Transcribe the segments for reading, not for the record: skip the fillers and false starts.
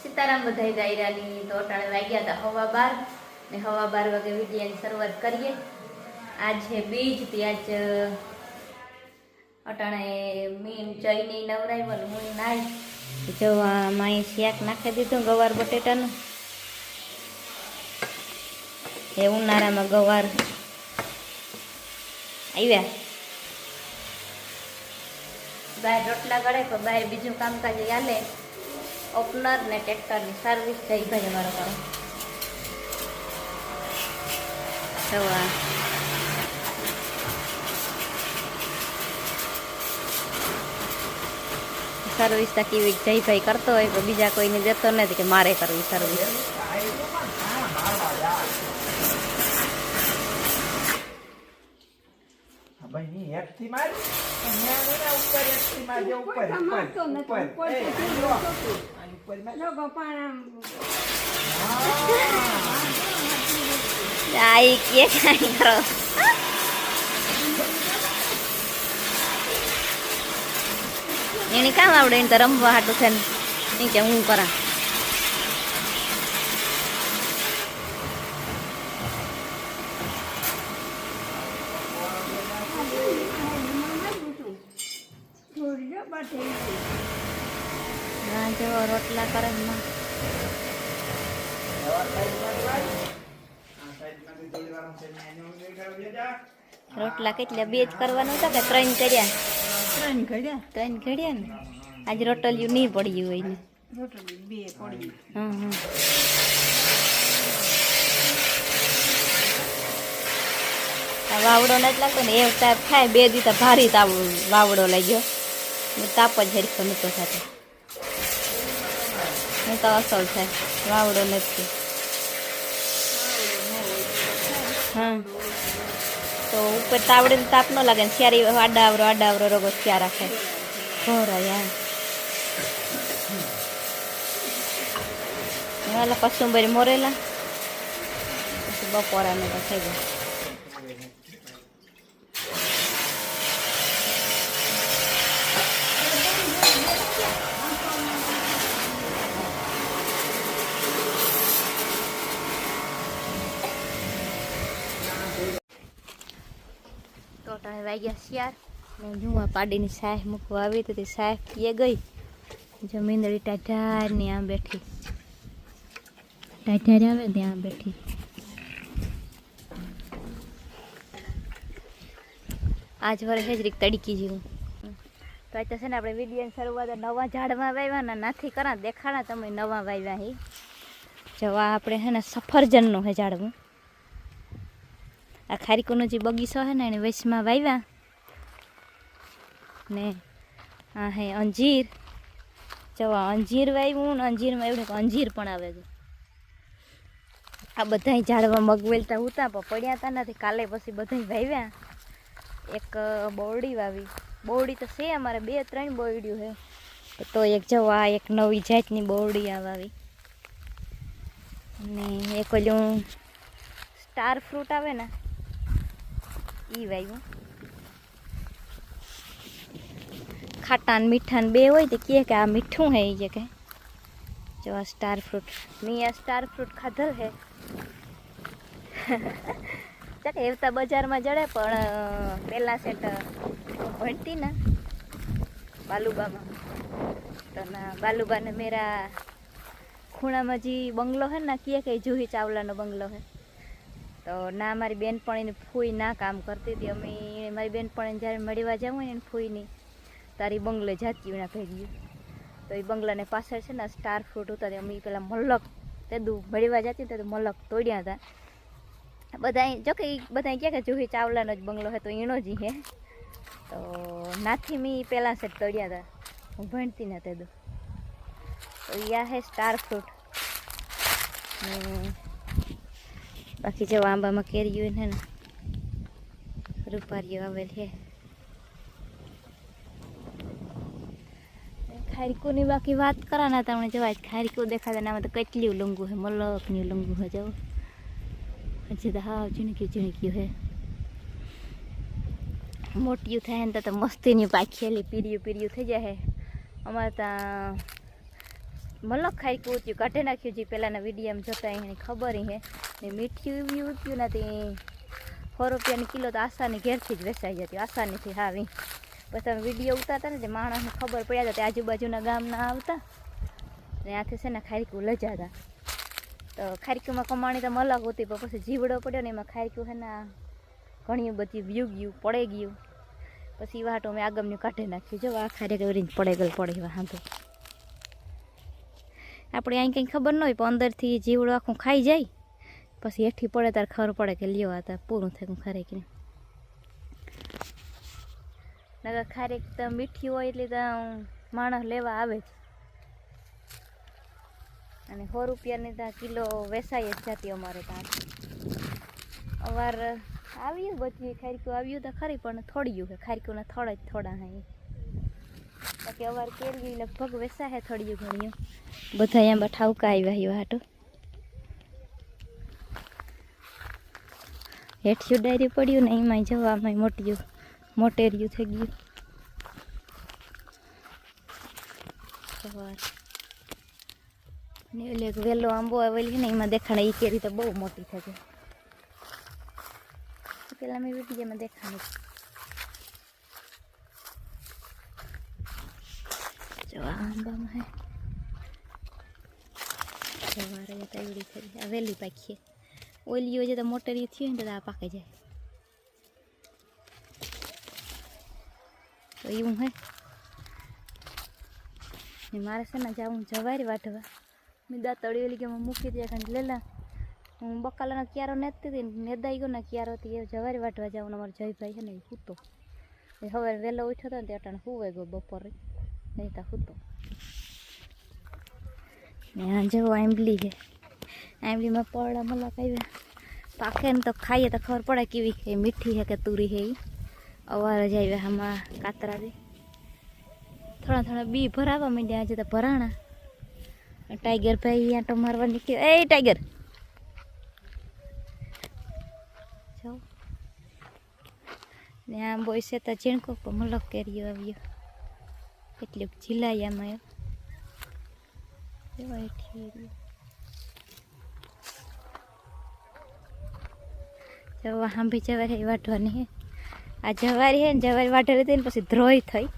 સીતારામ બધાય દાયરાની તો અટાણે વાગ્યા હતા 12:15 ને 12:15 વાગે વિડીયોની શરૂઆત કરીએ। આજ છે બીજ ત્યાજ અટાણે મીન ચઈની નવરાઈવલ હું નાઈ જો માએ શાક નાખી દીધું ગવાર બટેટાનું। એ ઉનાળામાં ગવાર આવ્યા બહાર રોટલા ગળે પણ બહાર બીજું કામકાજ ચાલે। ઓપનર ને ટ્રેક્ટરની સર્વિસ જઈ ભાઈ અમારો કરો સર્વિસ તો કેવી જઈ ભાઈ કરતો હોય પણ બીજા કોઈને દેતો નથી કે મારે કરવી સર્વિસ। आई के काई करो એને કામ આવડે એને તો રમવા હાટું છે ને કે હું કરા જો રોટલા કરે રોટલા કેટલા બે જ કરવાનું હતા કે ત્રણ કર્યા? ત્રણ ઘડ્યા ને આજ રોટલિયું નહીં પડ્યું હોય ને બે પડી। વાવડો નથી લાગતો ને એ તાપ થાય બે દી તો ભારી તાવ વાવડો લાગ્યો તાપ જ હરખો નતો થતો નહીં તો અસર થાય વાવડો નથી। હા તો ઉપર તાવડે તાપ ન લાગે ને સ્યારી આડાવરો રોગો સ્યા રાખે ઘોરા યાર કસુંબરી મોરેલા પછી બપોરાને તો થઈ ગયો। ટોટાને વાગ્યા શિયાર ને જુઓ પાડીની સાહ મૂકવા આવી તો તે સાહ પીએ ગઈ જો મીંદડી ટાઢારની આમ બેઠી ટાઢાર આવે ત્યાં બેઠી। આજ વર્ષે જ રીક તડકી જેવું તો આ તો છે ને આપણે વિડીયોની શરૂઆત નવા ઝાડમાં વાવ્યા ને નાથી કરા દેખાડા તમે નવા વાવ્યા હી જવા આપણે છે ને સફરજનનું છે ઝાડવું આ ખારીકોનો જે બગીચો છે ને એને વચમાં વાવ્યા ને આ હે અંજીર જવા અંજીર વાવ્યું ને અંજીરમાં એવું કે અંજીર પણ આવે છે। આ બધા ઝાડવા મગવેલતા ઉતા પણ પડ્યા હતા નથી કાલે પછી બધા વાવ્યા એક બોરડી વાવી બોરડી તો છે અમારે 2-3 બોરડીઓ છે તો એક જવા એક નવી જાતની બોરડી આ વાવી ને એક ઓલું સ્ટાર ફ્રૂટ આવે ને ઈ વાવ્યું ખાટા ને મીઠા ને બે હોય તો કહે કે આ મીઠું હે એ કે જો આ સ્ટાર ફ્રૂટ મેં આ સ્ટાર ફ્રૂટ ખાધલ હે ચાકે એવતા બજારમાં જડે પણ પહેલાં સેટ ભણતી ને બાલુબામાં તો ના બાલુબાને મેરા ખૂણામાં જે બંગલો હે ને કહે કે જુહી ચાવલાનો બંગલો હે તો ના મારી બેનપણીને ફૂઈ ના કામ કરતી હતી અમે મારી બેનપણીને જ્યારે મળવા જવું હોય ને ફૂઈની તારી બંગલે જાતી ના ભેગી તો એ બંગલાને પાછળ છે ને સ્ટાર ફ્રૂટ હતા અમે પેલા મલક તે દુ મળવા જતી તો મલક તોડ્યા હતા બધા જો કે બધા કહે કે જુહી ચાવલાનો જ બંગલો હે તો એનો જ હે તો નાથી મેં પહેલાં સેટ તોડ્યા હતા હું ભણતી ને તે દુ તો યા હે સ્ટાર ફ્રૂટ બાકી જો આંબામાં કેરીઓ ને રૂપારીઓ આવેલ છે ખારીકોની બાકી વાત કરા ના તમને જવાય ખારીકો દેખાતા નામાં તો કેટલી લંગુ છે મલકની લંગુ છે જવો હજી તો હાવ ઝીણક્યું છે મોટિયું થાય ને તો મસ્તીની પાખેલી પીર્યું થઈ જાય અમારે ત્યાં મલક ખાઈ ઉત્યું કાઢે નાખ્યું જે પહેલાંના વિડીયામાં જોતા એની ખબર હે ને મીઠું એવું ઉત્યું ને તે 100 રૂપિયાની કિલો તો આસાની ઘેરથી જ વેચાઈ જતી આસાનીથી હાવી. પછી તમે વિડીયો ઉતારતા ને તે માણસને ખબર પડ્યા હતા તે આજુબાજુના ગામના આવતા ને આથી છે ને ખારીકું લજાતા. તો ખારીકુમાં કમાણી તો મલક હોતી પણ પછી જીવડો પડ્યો ને એમાં ખારીકું છે ને ઘણી બધી વ્યૂ ગયું પડે ગયું. પછી એ વાટો મેં આગમનું કાઢી નાખ્યું. જો આ ખારીક એવી પડે પડે હાંભે આપણે અહીં કંઈ ખબર ન હોય પણ અંદરથી જીવડો આખું ખાઈ જાય પછી હેઠી પડે ત્યારે ખબર પડે કે લ્યો આ પૂરું થયું ખારેકને. નગર ખારેક તો મીઠી હોય એટલે તો માણસ લેવા આવે જ અને 100 રૂપિયાની તો કિલો વેસાઈ જ જતી અમારે ત્યાં. અવાર આવ્યું બધી ખારીકું આવ્યું તો ખરી પણ થોડ્યું છે ખારીકુંના થોડા હે બાકી અવાર કેળવી લગભગ વેસા હે થોડ્યું ઘણ્યું બધા અહીંયા ઠાવકા આવ્યા હાટું. હેઠિયું ડાયરી પડ્યું ને એમાંય જવામાં મોટેરિયું થઈ ગયું. સવાર ને એટલે વેલો આંબો આવેલી ને એમાં દેખાણે એ કેરી તો બહુ મોટી થઈ ગઈ. પેલા મેં વિડીયોમાં દેખાણી જો આંબામાં હે સવારે એવડી થઈ આ વહેલી પાકીએ. ઓલી હોય તો મોટરી થયું ને તો આ પાકે જાય તો એવું હે ને મારે છે ને જાઉં જવારી વાટવા. મેં દાંતળી ઓલી કે મૂકી દે ખાંડ લેલા હું બકાલાનો ક્યારો નેતી હતી નેદાઈ ગયો ને ક્યારો હતી એ જવારી વાટવા જાઉં. અમારો જયભાઈ છે ને એ સૂતો હવે વહેલો ઉઠ્યો હતો ને તે અટાણે સુવાઈ ગયો બપોરે નહીં તો સૂતો. ને આ જવો આંબલી છે આંબલીમાં પડડા મલક આવ્યા પાકે ને તો ખાઈએ તો ખબર પડે કેવી છે મીઠી છે કે તુરી છે. એ અવાર જ આવ્યા આમાં કાતરાથી થોડા બી ભરાવા માંડ્યા. આજે તો ભરાણા. ટાઈગર ભાઈ આંટો મારવા નીકળ્યો. એ ટાઈગર જાઓ ને આમ બોય છે તો ઝીણકો પણ મલક કેરીઓ આવ્યો એટલે ઝીલાઈ આમાં જવા હાંભી જવારી વાટવાની હે. આ જવારી હે ને જવારી વાટેલી હતી ને પછી ધ્રોય થઈ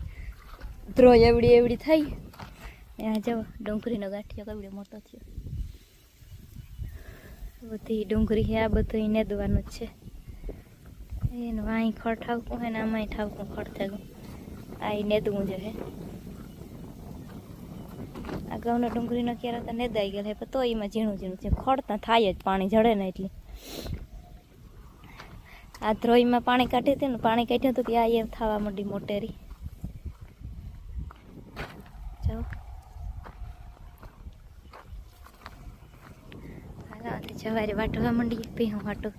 ધ્રોય એવડી થઈ. ત્યાં જવા ડુંગળીનો ગાંઠિયો કેવડો મોટો થયો. બધી ડુંગળી છે આ બધું નેદવાનું જ છે. એનું અહીં ખડ ઠાવકું હોય ને આમાંય ઠાવકું ખડ થયું આ નેદવું છે. આ ઘઉંનો ડુંગળીનો ક્યારે તો નેદાઈ ગયેલ પણ તો એમાં ઝીણું છે ખડ તો થાય જ પાણી જડે ને એટલે. આ ધ્રોઈમાં પાણી કાઢી હતી ને પાણી કાઢ્યું હતું ત્યાં એમ થવા માંડી મોટેરી. જાઓ જવારી વાટવા માંડીએ પીહું વાટું